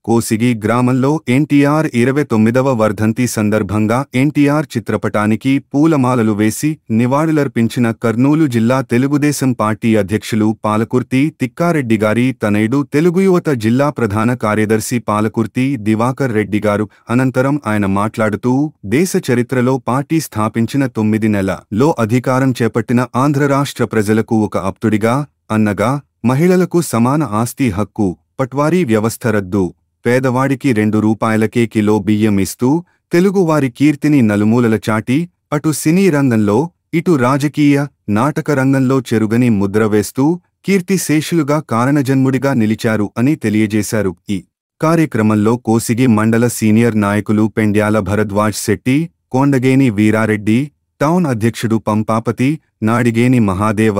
కోసిగి గ్రామంలో ఎన్టీఆర్ 29వ వర్ధంతి సందర్భంగా ఎన్టీఆర్ చిత్రపటానికి పూలమాలలు వేసి నివాళులర్పించిన కర్నూలు జిల్లా తెలుగుదేశం పార్టీ అధ్యక్షులు పాలకుర్తి తిక్కారెడ్డి గారి తనయుడు తెలుగు యువత జిల్లా ప్రధాన కార్యదర్శి పాలకుర్తి దివాకర్ రెడ్డి గారు. అనంతరం ఆయన మాట్లాడుతూ, దేశ చరిత్రలో పార్టీ స్థాపించిన 9 నెలల్లో అధికారం చేపట్టిన ఆంధ్ర రాష్ట్ర ప్రజలకు ఒక ఆప్తుడిగా, అన్నగా, మహిళలకు సమాన ఆస్తి హక్కు, పట్వారీ వ్యవస్థ రద్దు, పేదవాడికి 2 రూపాయలకే కిలో బియ్యం ఇస్తూ తెలుగువారి కీర్తిని నలుమూలల చాటి అటు సినీ రంగంలో ఇటు రాజకీయ నాటక రంగంలో చెరుగని ముద్ర వేస్తూ కీర్తిశేషులుగా కారణజన్ముడిగా నిలిచారు అని తెలియజేశారు. ఈ కార్యక్రమంలో కోసిగి మండల సీనియర్ నాయకులు పెండ్యాల భరద్వాజ్ శెట్టి, కోండగేని వీరారెడ్డి, టౌన్ అధ్యక్షుడు పంపాపతి, నాడిగేని మహాదేవ,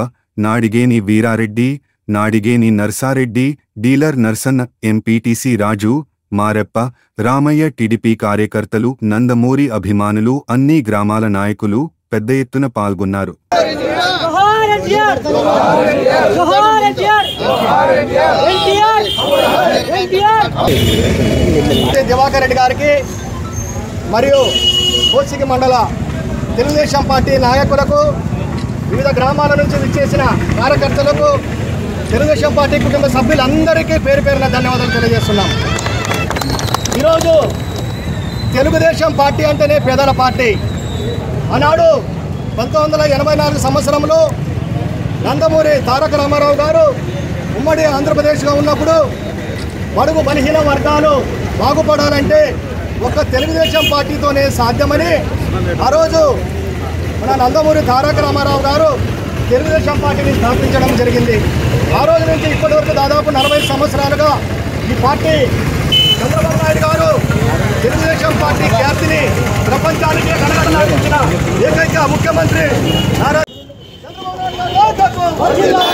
నాడిగేని వీరారెడ్డి, నాడిగేని నర్సారెడ్డి, డీలర్ నర్సన్న, ఎంపీటీసీ రాజు, మారెప్ప, రామయ్య, టీడీపీ కార్యకర్తలు, నందమూరి అభిమానులు, అన్ని గ్రామాల నాయకులు పెద్ద ఎత్తున పాల్గొన్నారు. దివాకర్ రెడ్డి గారికి మరియు కోసిగి మండల తెలుగుదేశం పార్టీ నాయకులకు, వివిధ గ్రామాల నుంచి విచ్చేసిన కార్యకర్తలకు, తెలుగుదేశం పార్టీ కుటుంబ సభ్యులందరికీ పేరు పేరున ధన్యవాదాలు తెలియజేస్తున్నాం. ఈరోజు తెలుగుదేశం పార్టీ అంటేనే పేదల పార్టీ. ఆనాడు 1984 సంవత్సరంలో నందమూరి తారక రామారావు గారు ఉమ్మడి ఆంధ్రప్రదేశ్గా ఉన్నప్పుడు బడుగు బలహీన వర్గాలు బాగుపడాలంటే ఒక తెలుగుదేశం పార్టీతోనే సాధ్యమని ఆ రోజు మన నందమూరి తారక రామారావు గారు తెలుగుదేశం పార్టీని స్థాపించడం జరిగింది. ఆ రోజు నుంచి ఇప్పటి వరకు దాదాపు 40 సంవత్సరాలుగా ఈ పార్టీ చంద్రబాబు నాయుడు గారు తెలుగుదేశం పార్టీ ఖ్యాతిని ప్రపంచానికి కనగడలాడించిన ఏకైక ముఖ్యమంత్రి చంద్రబాబు నాయుడు గారు